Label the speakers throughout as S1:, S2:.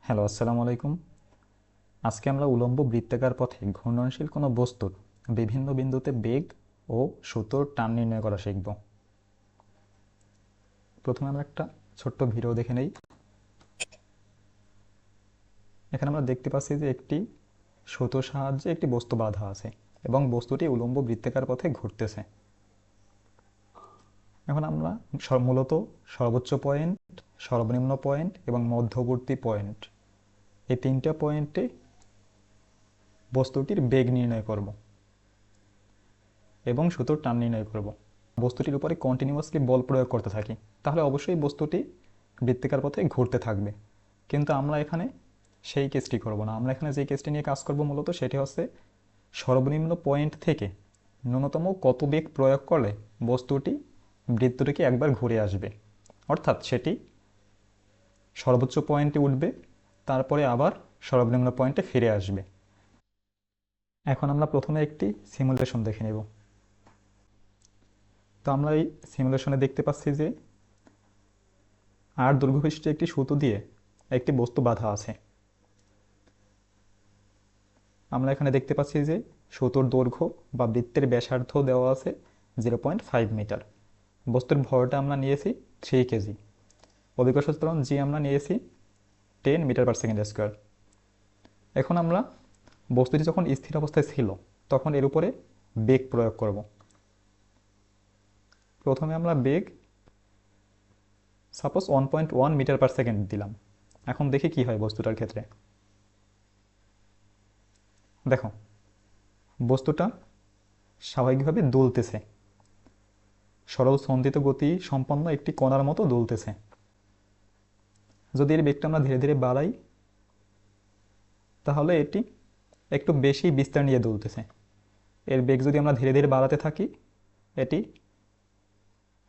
S1: Hello, আসসালামু আলাইকুম। আজকে আমরা উলম্ব বৃত্তাকার পথে ঘূর্ণনশীল কোনো বস্তুর বিভিন্ন বিন্দুতে বেগ ও সুতোর টান নির্ণয় করা শিখব। প্রথমে আমরা একটা ছোট্ট ভিডিও দেখে নেই। এখানে আমরা দেখতে পাচ্ছি যে একটি সুতোর সাহায্যে একটি বস্তু বাঁধা আছে এবং বস্তুটি উলম্ব বৃত্তাকার পথে ঘুরতেছে। এখন আমরা মূলত সর্বোচ্চ পয়েন্ট, সর্বনিম্ন পয়েন্ট এবং মধ্যবর্তী পয়েন্ট, এই তিনটা পয়েন্টে বস্তুটির বেগ নির্ণয় করব এবং সুতোর টান নির্ণয় করব। বস্তুটির উপরে কন্টিনিউয়াসলি বল প্রয়োগ করতে থাকি, তাহলে অবশ্যই বস্তুটি বৃত্তাকার পথে ঘুরতে থাকবে। কিন্তু আমরা এখানে সেই কেসটি করব না। আমরা এখানে যে কেসটি নিয়ে কাজ করব মূলত সেটি হচ্ছে সর্বনিম্ন পয়েন্ট থেকে ন্যূনতম কত বেগ প্রয়োগ করলে বস্তুটি বৃত্তটিকে একবার ঘুরে আসবে, অর্থাৎ সেটি সর্বোচ্চ পয়েন্টে উঠবে, তারপরে আবার সর্বনিম্ন পয়েন্টে ফিরে আসবে। এখন আমরা প্রথমে একটি সিমুলেশন দেখে নেব। তো আমরা এই সিমুলেশনে দেখতে পাচ্ছি যে আর দৈর্ঘ্য বিশিষ্ট একটি সুতো দিয়ে একটি বস্তু বাঁধা আছে। আমরা এখানে দেখতে পাচ্ছি যে সুতোর দৈর্ঘ্য বা বৃত্তের ব্যাসার্ধ দেওয়া আছে 0.5 মিটার। বস্তুর ভরটা আমরা নিয়েছি 3 কেজি। অভিকর্ষ সূত্রণ জি আমরা নিয়েছি 10 মিটার পার সেকেন্ড স্কোয়ার। এখন আমরা বস্তুটি যখন স্থির অবস্থায় ছিল তখন এর উপরে বেগ প্রয়োগ করব। প্রথমে আমরা বেগ সাপোজ 1.1 মিটার পার সেকেন্ড দিলাম। এখন দেখি কি হয় বস্তুটার ক্ষেত্রে। দেখো, বস্তুটা স্বাভাবিকভাবে দুলতেছে, সরল সন্ধিত গতি সম্পন্ন একটি কণার মতো দুলতেছে। যদি এর বেগটা আমরা ধীরে ধীরে বাড়াই তাহলে এটি একটু বেশি বিস্তার নিয়ে দুলতেছে। এর বেগ যদি আমরা ধীরে ধীরে বাড়াতে থাকি, এটি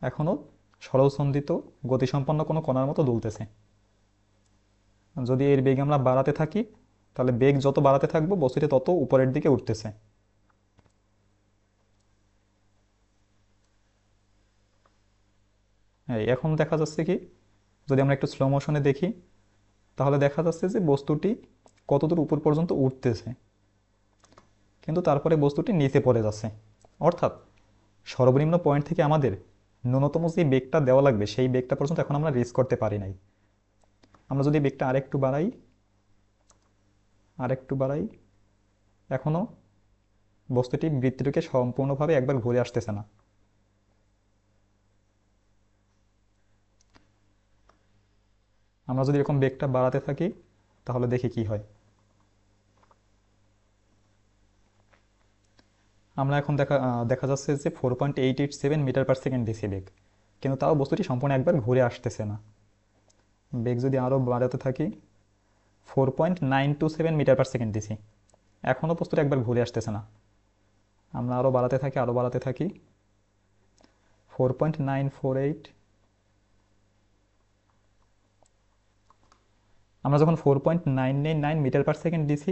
S1: এখনও সরল সন্ধিত গতিসম্পন্ন কোনো কণার মতো দুলতেছে। যদি এর বেগ আমরা বাড়াতে থাকি তাহলে বেগ যত বাড়াতে থাকবো বস্তুটি তত উপরের দিকে উঠতেছে। হ্যাঁ, এখন দেখা যাচ্ছে কি, যদি আমরা একটু স্লো মোশনে দেখি তাহলে দেখা যাচ্ছে যে বস্তুটি কতদূর উপর পর্যন্ত উঠতেছে, কিন্তু তারপরে বস্তুটি নিচে পড়ে যাচ্ছে। অর্থাৎ সর্বনিম্ন পয়েন্ট থেকে আমাদের ন্যূনতম যে বেগটা দেওয়া লাগবে সেই বেগটা পর্যন্ত এখন আমরা রিচ করতে পারি নাই। আমরা যদি বেগটা আরেকটু বাড়াই, এখনও বস্তুটি বৃত্তটিকে সম্পূর্ণভাবে একবার ঘুরে আসতেছে না। আমরা যদি এরকম বেগটা বাড়াতে থাকি তাহলে দেখি কি হয়। আমরা এখন দেখা যাচ্ছে যে 4.887 মিটার পার সেকেন্ড দিছি বেগ, কিন্তু তাও বস্তুটি সম্পূর্ণ একবার ঘুরে আসতেছে না। বেগ যদি আরও বাড়াতে থাকি, 4.927 মিটার পার সেকেন্ড দিছি, এখনও বস্তুটা একবার ঘুরে আসতেছে না। আমরা আরও বাড়াতে থাকি 4.948। আমরা যখন 4.999 মিটার পার সেকেন্ড দিছি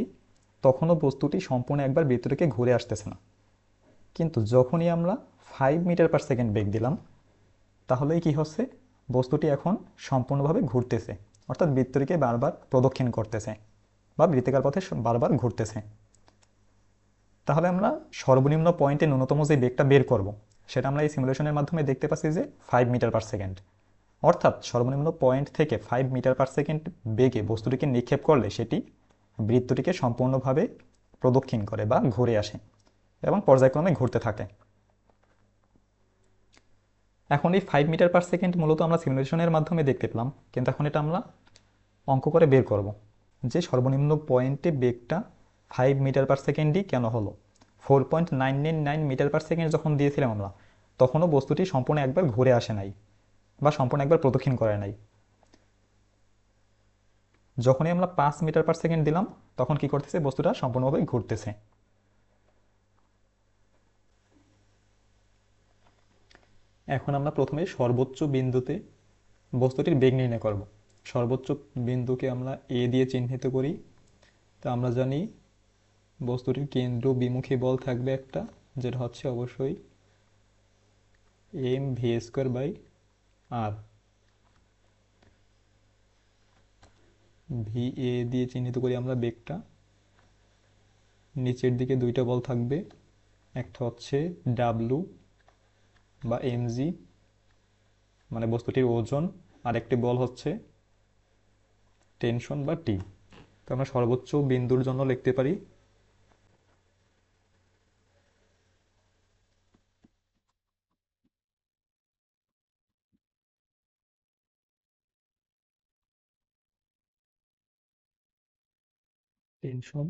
S1: তখনও বস্তুটি সম্পূর্ণ একবার বৃত্তটিকে ঘুরে আসতেছে না। কিন্তু যখনই আমরা 5 মিটার পার সেকেন্ড বেগ দিলাম তাহলেই কি হচ্ছে, বস্তুটি এখন সম্পূর্ণভাবে ঘুরতেছে, অর্থাৎ বৃত্তটিকে বারবার প্রদক্ষিণ করতেছে বা বৃত্তাকার পথে বারবার ঘুরতেছে। তাহলে আমরা সর্বনিম্ন পয়েন্টে ন্যূনতম যে বেগটা বের করব সেটা আমরা এই সিমুলেশনের মাধ্যমে দেখতে পাচ্ছি যে 5 মিটার পার সেকেন্ড। অর্থাৎ সর্বনিম্ন পয়েন্ট থেকে 5 মিটার পার সেকেন্ড বেগে বস্তুটিকে নিক্ষেপ করলে সেটি বৃত্তটিকে সম্পূর্ণভাবে প্রদক্ষিণ করে বা ঘুরে আসে এবং পর্যায়ক্রমে ঘুরতে থাকে। এখন এই 5 মিটার পার সেকেন্ড মূলত আমরা সিমুলেশনের মাধ্যমে দেখতে পেলাম, কিন্তু এখন এটা আমরা অঙ্ক করে বের করব যে সর্বনিম্ন পয়েন্টে বেগটা 5 মিটার পার সেকেন্ডই কেন হলো। 4.999 মিটার পার সেকেন্ড যখন দিয়েছিলাম আমরা, তখনও বস্তুটি সম্পূর্ণ একবার ঘুরে আসে নাই বা সম্পূর্ণ একবার প্রদক্ষিণ করে নাই। যখনই আমরা 5 মিটার পার সেকেন্ড দিলাম তখন কি করতেছে, বস্তুটা সম্পূর্ণভাবে ঘুরতেছে। এখন আমরা প্রথমে সর্বোচ্চ বিন্দুতে বস্তুটির বেগ নির্ণয় করব। সর্বোচ্চ বিন্দুকে আমরা এ দিয়ে চিহ্নিত করি। তা আমরা জানি বস্তুটির কেন্দ্র বিমুখী বল থাকবে একটা, যেটা হচ্ছে অবশ্যই M V square by R. V A দিয়ে চিহ্নিত করি আমরা বেগটা। নিচের দিকে দুইটা বল থাকবে, একটা হচ্ছে ডাব্লু বা এমজি মানে বস্তুটির ওজন, আর একটি বল হচ্ছে টেনশন বা টি। তো আমরা সর্বোচ্চ বিন্দুর জন্য লিখতে পারি tension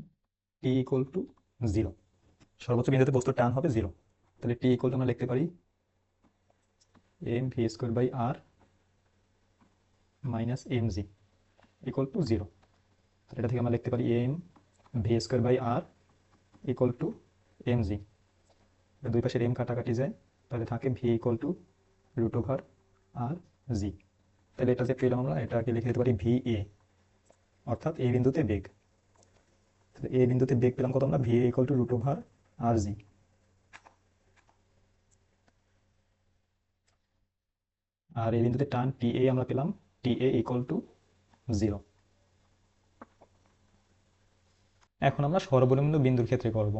S1: T equal to zero. সর্বোচ্চ বিন্দুতে বস্তুর টান হবে জিরো। তাহলে টি ইকুয়াল টু আমরা লিখতে পারি M V square by R minus M G equal to zero. তাহলে এটা থেকে আমরা লিখতে পারি M V square by R equal to M G. দুই পাশের এম কাটাকাটি যায়, তাহলে থাকে V equal to root over R G. তাহলে এটা যে পেলাম আমরা এটাকে লিখে দিতে পারি ভি এ, অর্থাৎ এই বিন্দুতে বেগ। তাহলে এই বিন্দুতে বেগ পেলাম কত আমরা, V A equal to root over R G. আর এই বিন্দুতে টান টি এ আমরা পেলাম T A equal to zero. এখন আমরা সর্বনিম্ন বিন্দুর ক্ষেত্রে করব।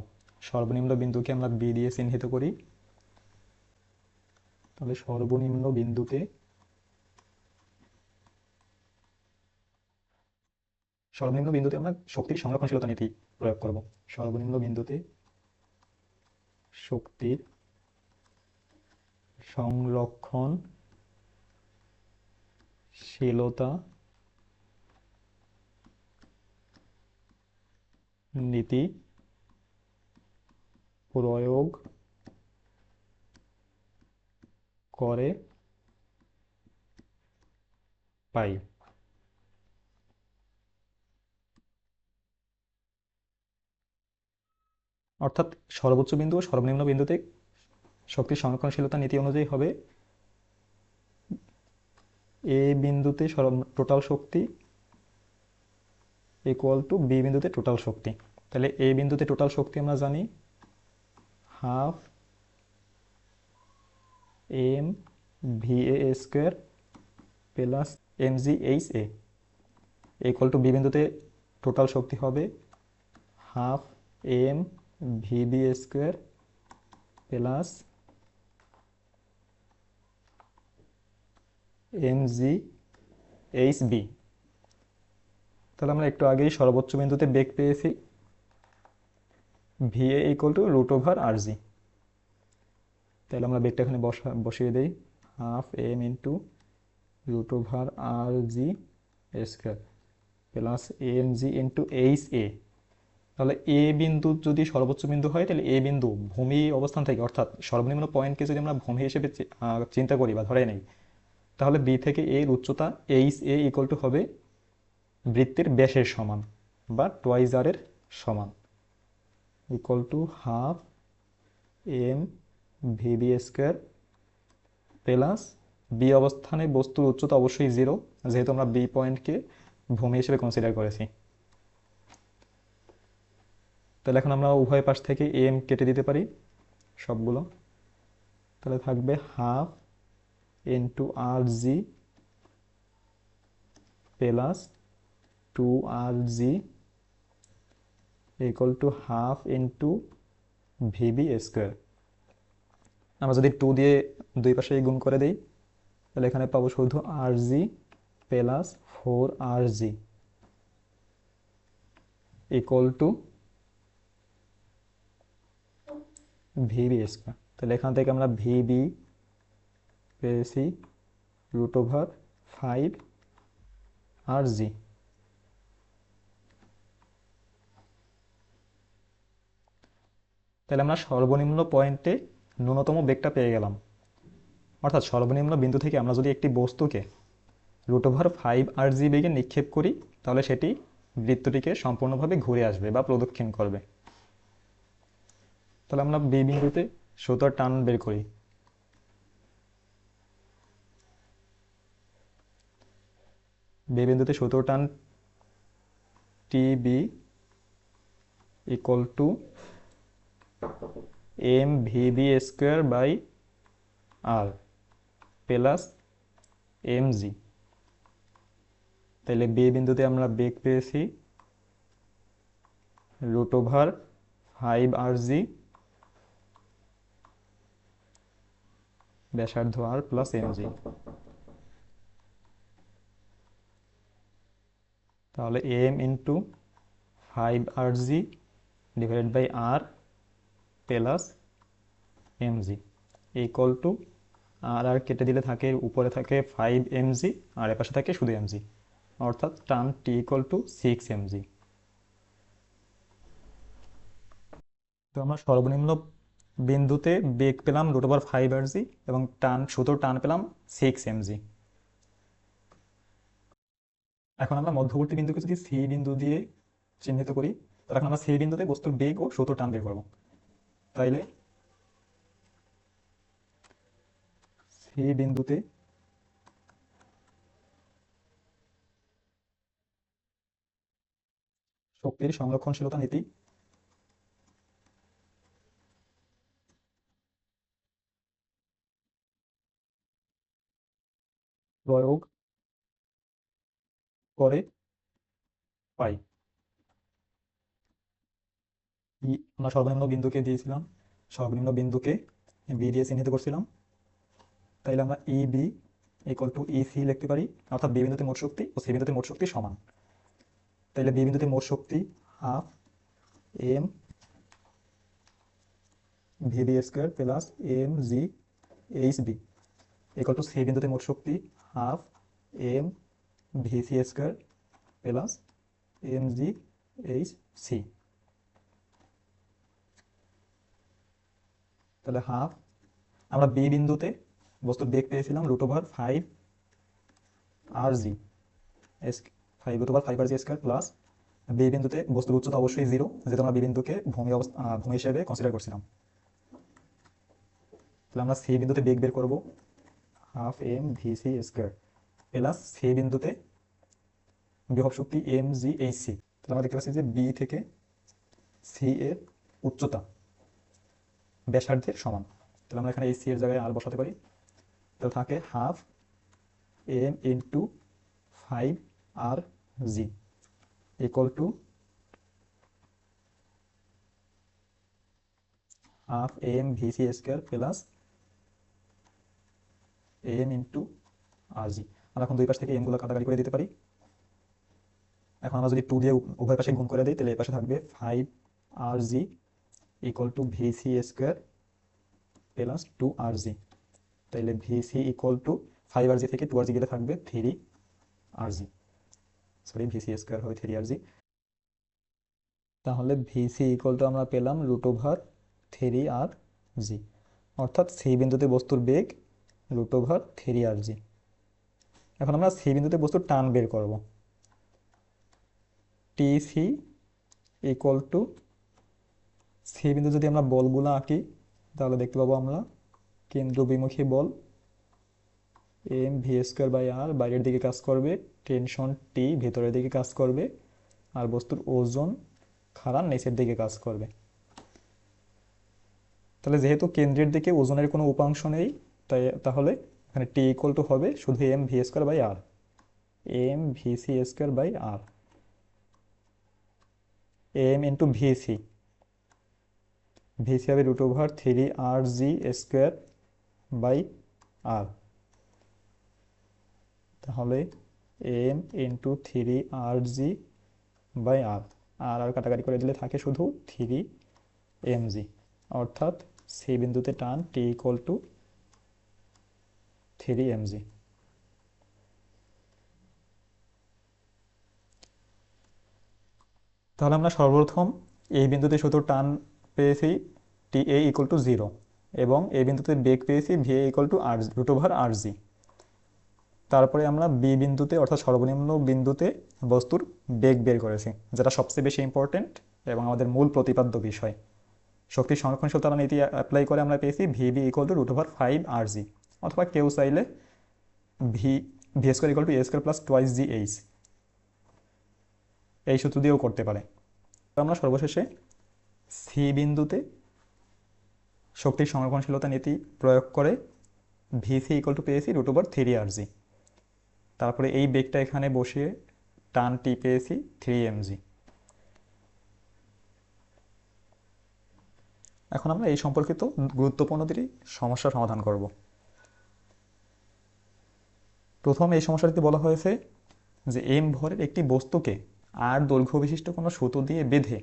S1: সর্বনিম্ন বিন্দুকে আমরা বি দিয়ে চিহ্নিত করি। তাহলে সর্বনিম্ন বিন্দুতে আমরা শক্তির সংরক্ষণশীলতা নীতি প্রয়োগ করব। সর্বনিম্ন বিন্দুতে শক্তির সংরক্ষণশীলতা নীতি প্রয়োগ করে পাই। অর্থাৎ সর্বোচ্চ বিন্দু ও সর্বনিম্ন বিন্দুতে শক্তির সংরক্ষণশীলতা নীতি অনুযায়ী হবে এ বিন্দুতে টোটাল শক্তি ইকুয়াল টু বি বিন্দুতে টোটাল শক্তি। তাহলে এ বিন্দুতে টোটাল শক্তি আমরা জানি half M V A square plus M G H A equal to B বিন্দুতে টোটাল শক্তি হবে half M V B square plus M G H B. তাহলে আমরা একটু আগেই সর্বোচ্চ বিন্দুতে বেগ পেয়েছি V A equal to root over R G. তাহলে আমরা বেগটা এখানে বসিয়ে দিই half M into root over R G square plus M G into H A. তাহলে এ বিন্দু যদি সর্বোচ্চ বিন্দু হয় তাহলে এ বিন্দু ভূমি অবস্থান থেকে অর্থাৎ সর্বনিম্ন পয়েন্টকে যদি আমরা ভূমি হিসেবে চিন্তা করি বা ধরে নেই, তাহলে বি থেকে এর উচ্চতা এইচ এ ইকুয়াল টু হবে বৃত্তের ব্যাসের সমান বা টোয়াইজ আর এর সমান equal to half M V B square plus B অবস্থানে বস্তুর উচ্চতা অবশ্যই জিরো, যেহেতু আমরা বি পয়েন্টকে ভূমি হিসেবে কনসিডার করেছি। তাহলে এখন আমরা উভয় পাশ থেকে এম কেটে দিতে পারি সবগুলো। তাহলে থাকবে half into R G plus two R G equal to half into VB square. আমরা যদি টু দিয়ে দুই পাশে গুণ করে দিই তাহলে এখানে পাবো শুধু R G plus four R G equal to V B square. তাহলে এখান থেকে আমরা ভিবি পেয়েছি root over five R G. তাহলে আমরা সর্বনিম্ন পয়েন্টে ন্যূনতম বেগটা পেয়ে গেলাম। অর্থাৎ সর্বনিম্ন বিন্দু থেকে আমরা যদি একটি বস্তুকে রুট ওভার ফাইভ আর জি বেগে নিক্ষেপ করি তাহলে সেটি বৃত্তটিকে সম্পূর্ণভাবে ঘুরে আসবে বা প্রদক্ষিণ করবে। তাহলে আমরা বি বিন্দুতে সুতার টান বের করি। বি বিন্দুতে সুতোর টান T B equal to M V B square by R plus M G. তাইলে বি বিন্দুতে আমরা বেগ পেয়েছি √5 r(g) ব্যাসার্ধ r প্লাস mg। তাহলে m into 5 r(g) divided by r plus mg equal to R কেটে দিলে থাকে, উপরে থাকে 5 mg আর এর পাশে থাকে শুধু mg, অর্থাৎ টান t ইকুয়াল টু 6 mg। তো আমরা সর্বনিম্ন বিন্দুতে বেগ পেলাম √5 r(g) এবং সুতোর টান পেলাম 6 mg। এখন আমরা মধ্যবর্তী বিন্দুকে যদি সি বিন্দু দিয়ে চিহ্নিত করি, তাহলে এখন আমরা সি বিন্দুতে বস্তুর বেগ ও সুতোর টান বের করবো। তাইলে সি বিন্দুতে শক্তির সংরক্ষণশীলতা নীতি প্রয়োগ করে পাই। আমরা সর্বনিম্ন বিন্দুকে দিয়েছিলাম, সর্বনিম্ন বিন্দুকে বি দিয়ে চিহ্নিত করছিলাম, তাইলে আমরা E B equal to E C লিখতে পারি, অর্থাৎ বি বিন্দুতে মোট শক্তি ও সি বিন্দুতে মোট শক্তি সমান। তাইলে বি বিন্দুতে মোট শক্তি half M V B square plus M G H B equal to C বিন্দুতে মোট শক্তি half M V C square plus M G H C. তাহলে হাফ, আমরা বি বিন্দুতে বস্তুর বেগ পেয়েছিলাম √5 r(g) 5 √5 r(g) প্লাস বি বিন্দুতে বস্তুর উচ্চতা অবশ্যই 0, যেহেতু আমরা বি বিন্দুকে ভূমি হিসেবে কনসিডার করছিলাম। তাহলে আমরা সি বিন্দুতে বেগ বের করব half M V C square plus C বিন্দুতে বিভব শক্তি এম জি এইচ সি। তাহলে আমরা দেখতে পাচ্ছি যে বি থেকে সি এর উচ্চতা ব্যাসার্ধের সমান। তাহলে আমরা এখানে এই সি এর জায়গায় আর বসাতে পারি। তাহলে থাকে half M into 5 r(g) equal to half M V C square plus M into r(g). আমরা এখন দুই পাশ থেকে এমগুলো কাটাকাটি করে দিতে পারি। এখন আমরা যদি 2 দিয়ে উভয় পাশে গুণ করে দিই, তাহলে এই পাশে থাকবে 5 r(g) equal to V C square plus 2 r(g). তাইলে V C equal two 5 r(g) থেকে 2 r(g) গেলে থাকবে 3 r(g), sorry V C square হবে 3 r(g). তাহলে ভি সি ইকুয়াল টু আমরা পেলাম √3 r(g), অর্থাৎ সি বিন্দুতে বস্তুর বেগ √3 r(g). এখন আমরা সি বিন্দুতে বস্তুর টান বের করব। T C equal to, C বিন্দু যদি আমরা বলগুলো আঁকি তাহলে দেখতে পাবো আমরা কেন্দ্র বিমুখী বল এম ভি স্কোয়ার বাই আর বাইরের দিকে কাজ করবে, টেনশন টি ভেতরের দিকে কাজ করবে, আর বস্তুর ওজন খাড়ার নিচের দিকে কাজ করবে। তাহলে যেহেতু কেন্দ্রের দিকে ওজনের কোনো উপাংশ নেই, তাহলে এখানে টি ইকুয়াল টু হবে শুধু M V square by R, M V C square by R, M into V C, V C হবে √3 r(g) স্কোয়ার বাই আর। তাহলে M into 3 r(g) by R, R কাটাকাটি করে দিলে থাকে শুধু 3 mg, অর্থাৎ সি বিন্দুতে টান টি ইকুয়াল টু 3 mg। তাহলে আমরা সর্বপ্রথম এই বিন্দুতে শুধু টান পেয়েছি টি এ ইকুয়াল টু 0 এবং এই বিন্দুতে বেগ পেয়েছি V A equal two √r(g). তারপরে আমরা বি বিন্দুতে অর্থাৎ সর্বনিম্ন বিন্দুতে বস্তুর বেগ বের করেছি, যেটা সবচেয়ে বেশি ইম্পর্টেন্ট এবং আমাদের মূল প্রতিপাদ্য বিষয়। শক্তির সংরক্ষণশীলতা নীতি অ্যাপ্লাই করে আমরা পেয়েছি ভিবি ইকুয়াল টু √5 r(g), অথবা কেউ চাইলে ভি স্কোয়ার ইকুয়াল টু এ স্কোয়ার প্লাস 2gh এই সূত্র দিয়েও করতে পারে। আমরা সর্বশেষে সি বিন্দুতে শক্তির সংরক্ষণশীলতা নীতি প্রয়োগ করে ভিসি ইকুয়াল টু পেয়েছি √3 r(g). তারপরে এই বেগটা এখানে বসিয়ে টান টি পেয়েছি 3 mg। এখন আমরা এই সম্পর্কিত গুরুত্বপূর্ণ দুটি সমস্যার সমাধান করব। প্রথম এই সমস্যাটিতে বলা হয়েছে যে এম ভরের একটি বস্তুকে আর দৈর্ঘ্য বিশিষ্ট কোনো সুতো দিয়ে বেঁধে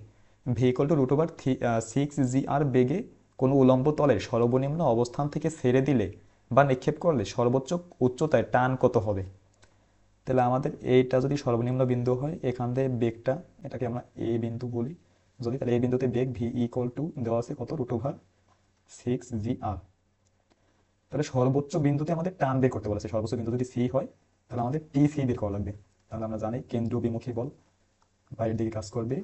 S1: v=6 g/r বেগে কোনো উলম্ব তলের সর্বনিম্ন অবস্থান থেকে ছেড়ে দিলে বা নিক্ষেপ করলে সর্বোচ্চ উচ্চতায় টান কত হবে। তাহলে আমাদের এইটা যদি সর্বনিম্ন বিন্দু হয়, এখান থেকে বেগটা, এটাকে আমরা এ বিন্দু বলি যদি, তাহলে এই বিন্দুতে বেগ v দেওয়া আছে কত, √6 g/r। তাহলে সর্বোচ্চ বিন্দুতে আমাদের টান বের করতে বলেছে। সর্বোচ্চ বিন্দু যদি সি হয় তাহলে আমাদের টি সি বের করা লাগবে। তাহলে আমরা জানি কেন্দ্র বিমুখী বল বাইরের দিকে কাজ করবে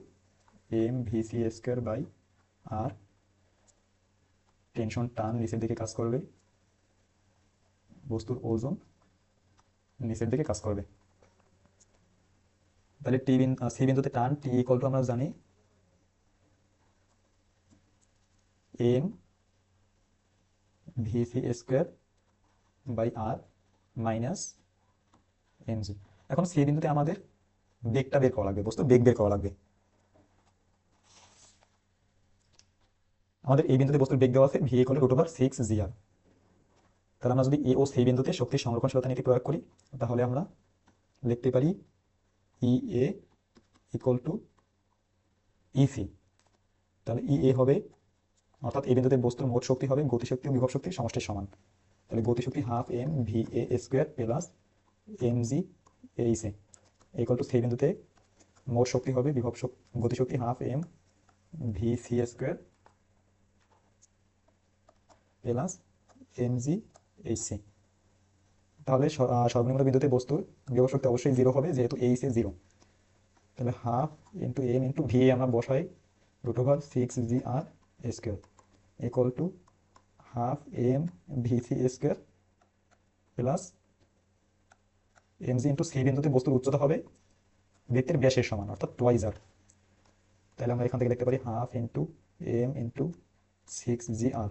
S1: mv/c²/r। টেনশন টান নিচের দিকে কাজ করবে, বস্তুর ওজন নিচের দিকে কাজ করবে। তাহলে সি বিন্দুতে টান টি আমরা জানি mv/c²/r মাইনাস mg। এখন সি বিন্দুতে আমাদের বেগটা বের করা লাগবে, বস্তু বেগ বের করা লাগবে। আমাদের এই বিন্দুতে বস্তুর বেগ দেওয়া আছে v=√6 g/r। তাহলে আমরা যদি এ ও সি বিন্দুতে শক্তির সংরক্ষণশীলতা নীতি প্রয়োগ করি তাহলে আমরা লিখতে পারি EA = EC। তাহলে EA হবে, অর্থাৎ এই বিন্দুতে বস্তুর মোট শক্তি হবে গতিশক্তি ও বিভব শক্তির সমষ্টির সমান। তাহলে গতিশক্তি ½ mva² + mg h সেই বিন্দুতে মোট শক্তি হবে গতিশক্তি ½ mvc² + mg h। তাহলে সর্বনিম্ন বিন্দুতে বস্তুর বিভব শক্তি অবশ্যই 0 হবে, যেহেতু এইচ এ 0। তাহলে ½ m × va আমরা বসাই √6 g/r² ½ mvc² plus mg × C বিন্দুতে বস্তুর উচ্চতা হবে বৃত্তের ব্যাসের সমান, অর্থাৎ 2r। তাহলে আমরা এখান থেকে লিখতে পারি ½ m × 6gr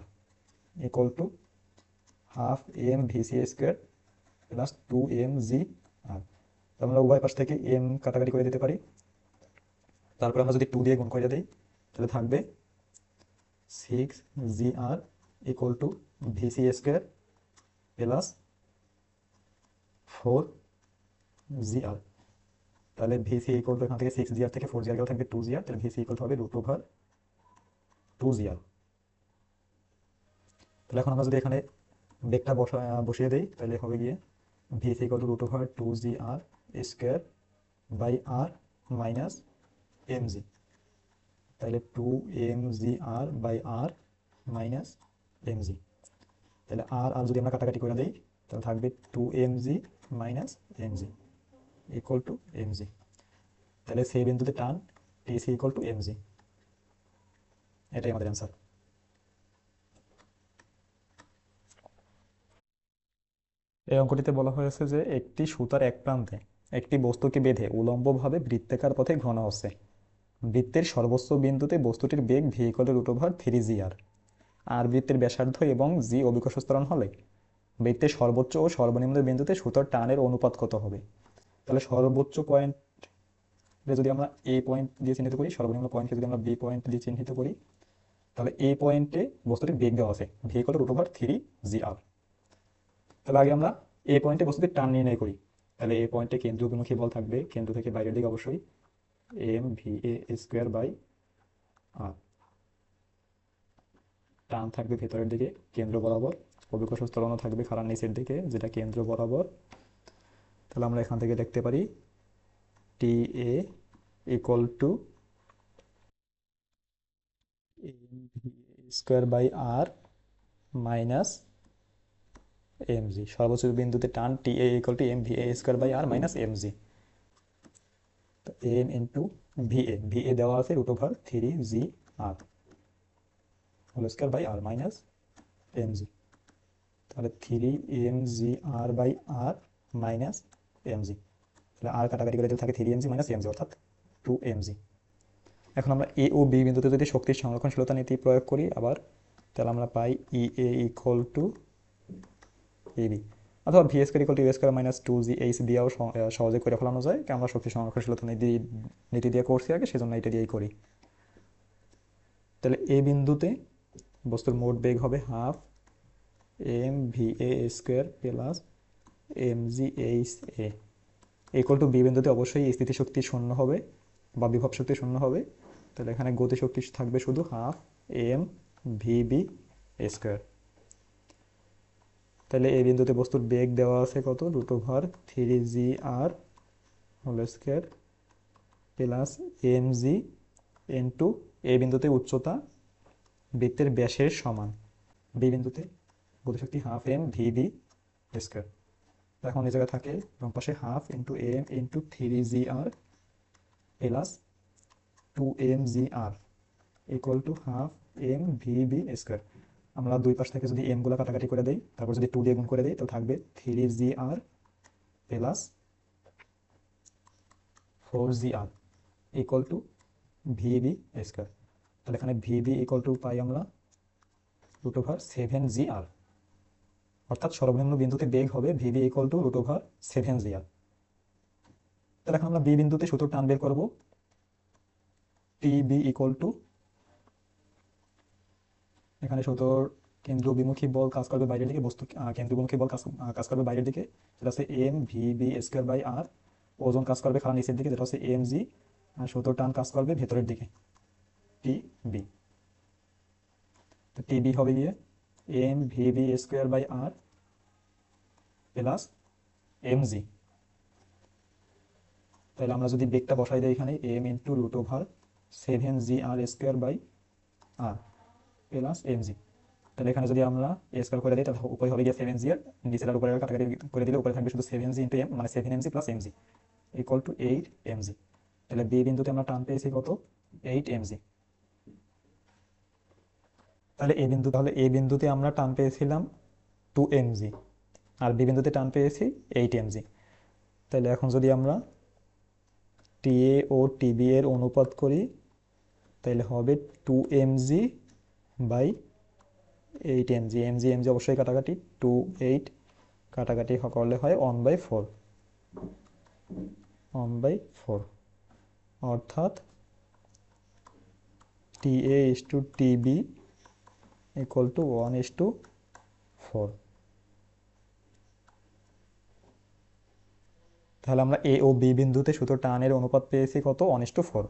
S1: ½ mvc² plus 2mgr। আমরা উভয় পাশ থেকে m কাটাকাটি করে দিতে পারি। তারপর আমরা যদি 2 দিয়ে গুণ করে দিই তাহলে থাকবে 6gr vc² প্লাস 4gr। তাহলে vc এখান থেকে 6gr থেকে 4gr গেলে থাকবে 2gr। তাহলে vc হবে √2gr। তাহলে এখন আমরা যদি এখানে বেগটা বসিয়ে দেই তাহলে হবে গিয়ে vc √2gr² মাইনাস mg। তাহলে 2mgr/r মাইনাস mg। তাহলে আর আর যদি আমরা কাটাকাটি করে দিই তাহলে থাকবে 2mg মাইনাস mg = mg। তাহলে সেই বিন্দুতে টান TC = mg। এটাই আমাদের অ্যান্সার। এই অঙ্কটিতে বলা হয়েছে যে একটি সুতার এক প্রান্তে একটি বস্তুকে বেঁধে উলম্বভাবে বৃত্তাকার পথে ঘোরানো হচ্ছে। বৃত্তের সর্বোচ্চ বিন্দুতে বস্তুটির বেগ v √3gr। আর বৃত্তের ব্যাসার্ধ এবং g অভিকর্ষ ত্বরণ হলে বৃত্তের সর্বোচ্চ ও সর্বনিম্ন বিন্দুতে সুতার টানের অনুপাত কত হবে। তাহলে সর্বোচ্চ পয়েন্টে যদি আমরা এ পয়েন্ট দিয়ে চিহ্নিত করি, সর্বনিম্ন পয়েন্টকে যদি আমরা বি পয়েন্ট দিয়ে চিহ্নিত করি, তাহলে এই পয়েন্টে বস্তুটির বেগ দেওয়া আছে v √3gr। তাহলে আগে আমরা এ পয়েন্টে বস্তুটির টান নির্ণয় করি। তাহলে এই পয়েন্টে কেন্দ্র বিমুখী বল থাকবে, কেন্দ্র থেকে বাইরের দিকে অবশ্যই mva²/r। টান থাকবে ভেতরের দিকে কেন্দ্র বরাবর, অভিকর্ষ ত্বরণও থাকবে খাড়ার নিচের দিকে যেটা কেন্দ্র বরাবর। তাহলে আমরা এখান থেকে দেখতে পারি TA = mva²/r মাইনাস mg। সর্বোচ্চ বিন্দুতে টান TA = mva²/r minus mg। m × va দেওয়া আছে √3gr² মাইনাস mg। তাহলে 3mgr/r মাইনাস mg। তাহলে আর কাটাকাটি করে দিলে থাকে 3mg মাইনাস mg, অর্থাৎ 2mg। এখন আমরা এ ও বি বিন্দুতে যদি শক্তির সংরক্ষণশীলতা নীতি প্রয়োগ করি আবার, তাহলে আমরা পাই EA = AB। অথবা V square equal to U square minus 2gh দিয়েও সহজে করে ফেলানো যায়, কারণ আমরা শক্তি সংরক্ষণশীলতা নীতি দিয়ে করছি আগে, সেজন্য এটা দিয়েই করি। তাহলে এ বিন্দুতে বস্তুর মোট বেগ হবে half M V A square plus M G H A equal to B বিন্দুতে অবশ্যই স্থিতিশক্তি শূন্য হবে বা বিভব শক্তি শূন্য হবে। তাহলে এখানে গতিশক্তি থাকবে শুধু half M V B square. তাহলে এই বিন্দুতে বস্তুর বেগ দেওয়া আছে কত, √3 g r whole square plus M G into এই বিন্দুতে উচ্চতা বৃত্তের ব্যাসের সমান, বি বিন্দুতে গতিশক্তি half M V B square. এখন এই জায়গায় থাকে বাম পাশে half into M into 3gr plus 2mgr equal to half M V B square. আমরা দুই পাশ থেকে যদি এম গুলো কাটাকাটি করে দেই, তারপর যদি 2 দিয়ে গুণ করে দেই, তো থাকবে 3gr plus 4gr equal to V B square. তাহলে এখানে ভি বি ইকুয়াল টু পাই আমরা √7gr, অর্থাৎ সর্বনিম্ন বিন্দুতে বেগ হবে V B equal two √7gr। তাহলে এখন আমরা বি বিন্দুতে সূত্র টান বের করবো, টি বি ইকুয়াল টু, এখানে সূত্র কেন্দ্রবিমুখী বল কাজ করবে বাইরের দিকে, বস্তু কেন্দ্রবিমুখী বল কাজ করবে বাইরের দিকে, যেটা হচ্ছে M V B square by R. ওজন কাজ করবে খাড়া নিচের দিকে, যেটা হচ্ছে এম জি, আর সূত্র টান কাজ করবে ভেতরের দিকে, টি বি। তো টি বি হবে গিয়ে M V B square by R plus M G. তাহলে আমরা যদি বেগটা বসাই দিই এখানে M into √7gr square by R plus M G. তাহলে এখানে যদি আমরা এ স্কোয়ার করে দিই, তাহলে উপরে হবে গিয়ে 7g, আর নিচের আর উপরে কাটাকাটি করে দিলে উপরে থাকবে শুধু 7g ইন্টু এম, মানে 7mg plus MG equal to 8mg। তাহলে বি বিন্দুতে আমরা টান পেয়েছি কত, 8mg। তাহলে এই বিন্দুতে আমরা টান পেয়েছিলাম 2mg, আর বি বিন্দুতে টান পেয়েছি 8mg। তাহলে এখন যদি আমরা টিএ ও টিবি এর অনুপাত করি, তাহলে হবে 2mg by 8mg। MG MG অবশ্যই কাটাকাটি, 2 8 কাটাকাটি করলে হয় 1/4, 1/4, অর্থাৎ TA is to TB equal to 1:4। তাহলে আমরা এ ও বি বিন্দুতে সূত্র টানের অনুপাত পেয়েছি কত, 1:4।